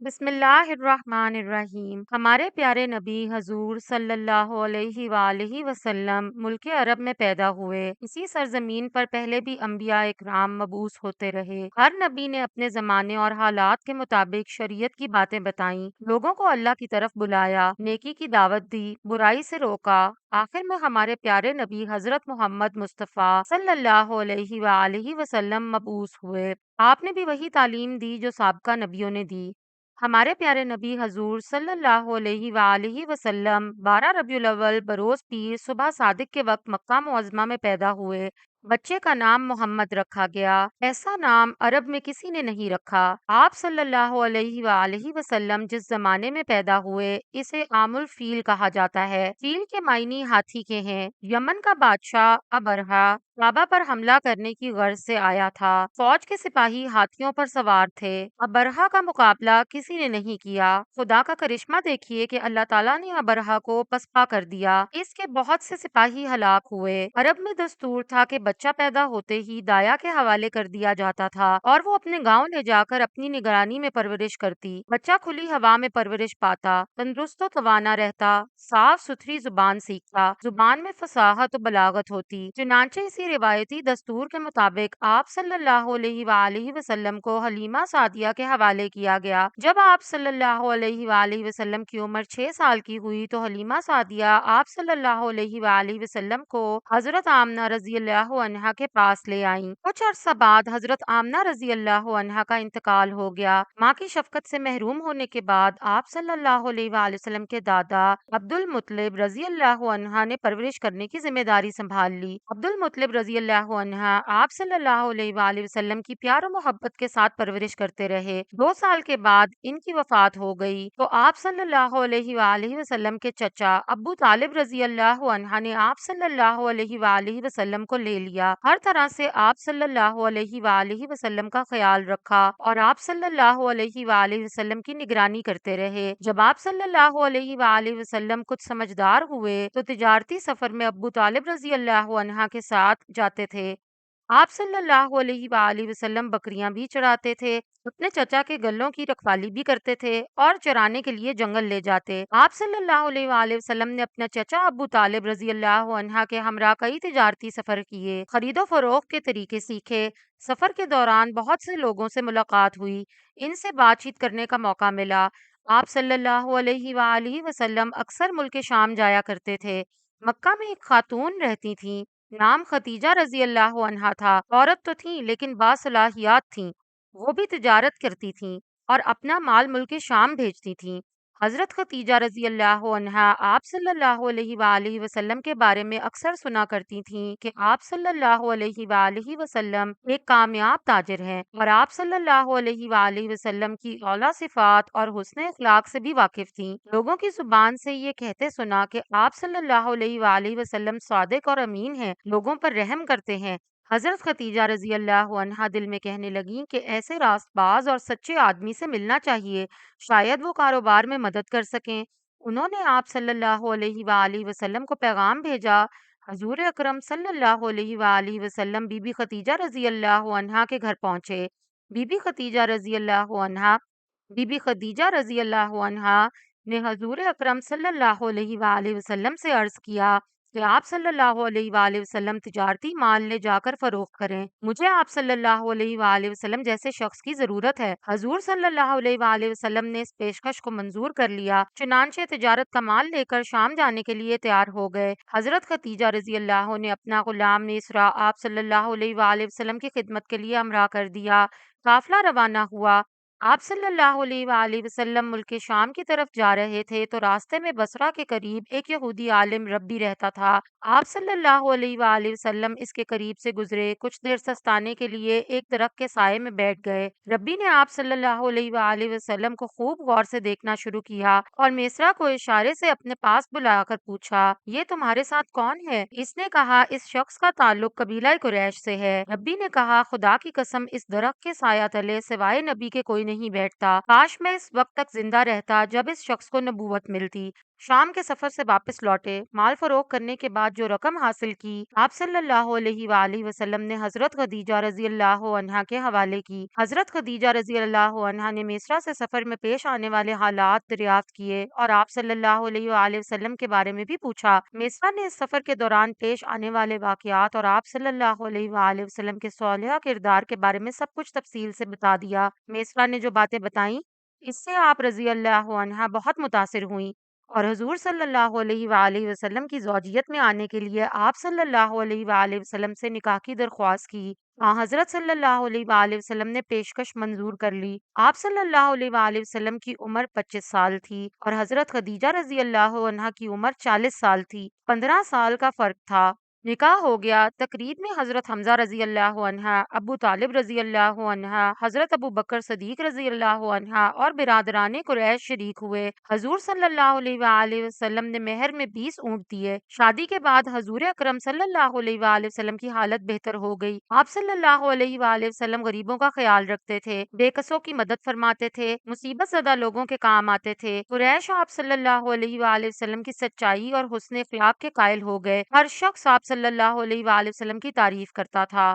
بسم اللہ الرحمن الرحیم۔ ہمارے پیارے نبی حضور صلی اللہ علیہ وآلہ وسلم ملک عرب میں پیدا ہوئے۔ اسی سرزمین پر پہلے بھی انبیاء اکرام مبعوث ہوتے رہے۔ ہر نبی نے اپنے زمانے اور حالات کے مطابق شریعت کی باتیں بتائیں، لوگوں کو اللہ کی طرف بلایا، نیکی کی دعوت دی، برائی سے روکا۔ آخر میں ہمارے پیارے نبی حضرت محمد مصطفیٰ صلی اللہ علیہ وآلہ وسلم مبعوث ہوئے۔ آپ نے بھی وہی تعلیم دی جو سابقہ نبیوں نے دی۔ ہمارے پیارے نبی حضور صلی اللہ علیہ وآلہ وسلم 12 ربیع الاول بروز پیر صبح صادق کے وقت مکہ معظمہ میں پیدا ہوئے۔ بچے کا نام محمد رکھا گیا۔ ایسا نام عرب میں کسی نے نہیں رکھا۔ آپ صلی اللہ علیہ وآلہ وسلم جس زمانے میں پیدا ہوئے اسے عام الفیل کہا جاتا ہے۔ فیل کے معنی ہاتھی کے ہیں۔ یمن کا بادشاہ ابرہہ کعبہ پر حملہ کرنے کی غرض سے آیا تھا۔ فوج کے سپاہی ہاتھیوں پر سوار تھے۔ ابرہہ کا مقابلہ کسی نے نہیں کیا۔ خدا کا کرشمہ دیکھیے کہ اللہ تعالیٰ نے ابرہہ کو پسپا کر دیا۔ اس کے بہت سے سپاہی ہلاک ہوئے۔ عرب میں دستور تھا کہ بچہ پیدا ہوتے ہی دایا کے حوالے کر دیا جاتا تھا اور وہ اپنے گاؤں لے جا کر اپنی نگرانی میں پرورش کرتی۔ بچہ کھلی ہوا میں پرورش پاتا، تندرست و توانا رہتا، صاف ستھری زبان سیکھتا، زبان میں فصاحت و بلاغت ہوتی۔ چنانچہ اسی روایتی دستور کے مطابق آپ صلی اللہ علیہ وآلہ وسلم کو حلیمہ سعدیہ کے حوالے کیا گیا۔ جب آپ صلی اللہ علیہ وآلہ وسلم کی عمر 6 سال کی ہوئی تو حلیمہ سعدیہ آپ صلی اللہ علیہ وآلہ وسلم کو حضرت آمنہ رضی اللہ عنہا کے پاس لے آئیں۔ کچھ عرصہ بعد حضرت آمنہ رضی اللہ عنہا کا انتقال ہو گیا۔ ماں کی شفقت سے محروم ہونے کے بعد آپ صلی اللہ علیہ وآلہ وسلم کے دادا عبد المطلب رضی اللہ عنہا نے پرورش کرنے کی ذمہ داری سنبھال لی۔ عبد المطلب رضی اللہ عنہ آپ صلی اللہ علیہ وآلہ وسلم کی پیار و محبت کے ساتھ پرورش کرتے رہے۔ 2 سال کے بعد ان کی وفات ہو گئی تو آپ صلی اللہ علیہ وآلہ وسلم کے چچا ابو طالب رضی اللہ عنہ نے آپ صلی اللہ علیہ وآلہ وسلم کو لے لیا۔ ہر طرح سے آپ صلی اللہ علیہ وآلہ وسلم کا خیال رکھا اور آپ صلی اللہ علیہ وآلہ وسلم کی نگرانی کرتے رہے۔ جب آپ صلی اللہ علیہ وآلہ وسلم کچھ سمجھدار ہوئے تو تجارتی سفر میں ابو طالب رضی اللہ عنہ کے ساتھ جاتے تھے۔ آپ صلی اللہ علیہ وآلہ وسلم بکریاں بھی چراتے تھے، اپنے چچا کے گلوں کی رکھوالی بھی کرتے تھے اور چرانے کے لیے جنگل لے جاتے۔ آپ صلی اللہ علیہ وآلہ وسلم نے اپنا چچا ابو طالب رضی اللہ عنہ کے ہمراہ کئی تجارتی سفر کیے، خرید و فروخت کے طریقے سیکھے۔ سفر کے دوران بہت سے لوگوں سے ملاقات ہوئی، ان سے بات چیت کرنے کا موقع ملا۔ آپ صلی اللہ علیہ وآلہ وسلم اکثر ملک شام جایا کرتے تھے۔ مکہ میں ایک خاتون رہتی تھیں، نام ختیجہ رضی اللہ عنہا تھا۔ عورت تو تھیں لیکن باصلاحیات تھیں۔ وہ بھی تجارت کرتی تھیں اور اپنا مال ملک شام بھیجتی تھیں۔ حضرت ختیجہ رضی اللہ عنہا آپ صلی اللہ علیہ وآلہ وسلم کے بارے میں اکثر سنا کرتی تھیں کہ آپ صلی اللہ علیہ وآلہ وسلم ایک کامیاب تاجر ہیں اور آپ صلی اللہ علیہ وآلہ وسلم کی اعلیٰ صفات اور حسن اخلاق سے بھی واقف تھیں۔ لوگوں کی زبان سے یہ کہتے سنا کہ آپ صلی اللہ علیہ وآلہ وسلم صادق اور امین ہیں، لوگوں پر رحم کرتے ہیں۔ حضرت ختیجہ رضی اللہ عنہا دل میں کہنے لگیں کہ ایسے راست باز اور سچے آدمی سے ملنا چاہیے، شاید وہ کاروبار میں مدد کر سکیں۔ انہوں نے آپ صلی اللہ علیہ وآلہ وسلم کو پیغام بھیجا۔ حضور اکرم صلی اللہ علیہ وآلہ وسلم بی بی ختیجہ رضی اللہ عنہا کے گھر پہنچے۔ بی بی ختیجہ رضی اللہ عنہا بی بی خدیجہ رضی اللہ عنہا نے حضور اکرم صلی اللہ علیہ وآلہ وسلم سے عرض کیا کہ آپ صلی اللہ علیہ وآلہ وسلم تجارتی مال لے جا کر فروخت کریں، مجھے آپ صلی اللہ علیہ وآلہ وسلم جیسے شخص کی ضرورت ہے۔ حضور صلی اللہ علیہ وآلہ وسلم نے اس پیشکش کو منظور کر لیا، چنانچہ تجارت کا مال لے کر شام جانے کے لیے تیار ہو گئے۔ حضرت ختیجہ رضی اللہ نے اپنا غلام میسرا آپ صلی اللہ علیہ وآلہ وسلم کی خدمت کے لیے ہمراہ کر دیا۔ قافلہ روانہ ہوا۔ آپ صلی اللہ علیہ وآلہ وسلم ملک شام کی طرف جا رہے تھے تو راستے میں بصرہ کے قریب ایک یہودی عالم ربی رہتا تھا۔ آپ صلی اللہ علیہ وآلہ وسلم اس کے قریب سے گزرے، کچھ دیر سستانے کے لیے ایک درخت کے سائے میں بیٹھ گئے۔ ربی نے آپ صلی اللہ علیہ وآلہ وسلم کو خوب غور سے دیکھنا شروع کیا اور میسرا کو اشارے سے اپنے پاس بلا کر پوچھا، یہ تمہارے ساتھ کون ہے؟ اس نے کہا، اس شخص کا تعلق قبیلہ قریش سے ہے۔ ربی نے کہا، خدا کی قسم اس درخت کے سایہ تلے سوائے نبی کے کوئی نہیں بیٹھتا، کاش میں اس وقت تک زندہ رہتا جب اس شخص کو نبوت ملتی۔ شام کے سفر سے واپس لوٹے، مال فروخت کرنے کے بعد جو رقم حاصل کی، آپ صلی اللہ علیہ وآلہ وسلم نے حضرت خدیجہ رضی اللہ عنہا کے حوالے کی۔ حضرت خدیجہ رضی اللہ عنہا نے میسرا سے سفر میں پیش آنے والے حالات دریافت کیے اور آپ صلی اللہ علیہ وآلہ وسلم کے بارے میں بھی پوچھا۔ میسرا نے اس سفر کے دوران پیش آنے والے واقعات اور آپ صلی اللہ علیہ وآلہ وسلم کے صالحہ کردار کے بارے میں سب کچھ تفصیل سے بتا دیا۔ میسرا نے جو باتیں بتائیں، اس سے آپ رضی اللہ عنہا بہت متاثر ہوئیں اور حضور صلی اللہ علیہ وآلہ وسلم کی زوجیت میں آنے کے لیے آپ صلی اللہ علیہ وآلہ وسلم سے نکاح کی درخواست کی۔ حضرت صلی اللہ علیہ وآلہ وسلم نے پیشکش منظور کر لی۔ آپ صلی اللہ علیہ وآلہ وسلم کی عمر 25 سال تھی اور حضرت خدیجہ رضی اللہ عنہا کی عمر 40 سال تھی۔ 15 سال کا فرق تھا۔ نکاح ہو گیا۔ تقریب میں حضرت حمزہ رضی اللہ عنہ، ابو طالب رضی اللہ عنہ، حضرت ابو بکر صدیق رضی اللہ عنہ اور برادران قریش شریک ہوئے۔ حضور صلی اللہ علیہ وآلہ وسلم نے مہر میں 20 اونٹ دیے۔ شادی کے بعد حضور اکرم صلی اللہ علیہ وآلہ وسلم کی حالت بہتر ہو گئی۔ آپ صلی اللہ علیہ وآلہ وسلم غریبوں کا خیال رکھتے تھے، بے کسوں کی مدد فرماتے تھے، مصیبت زدہ لوگوں کے کام آتے تھے۔ قریش آپ صلی اللہ علیہ وآلہ وسلم کی سچائی اور حسن اخلاق کے قائل ہو گئے۔ ہر شخص آپ صلی اللہ علیہ وآلہ وسلم کی تعریف کرتا تھا۔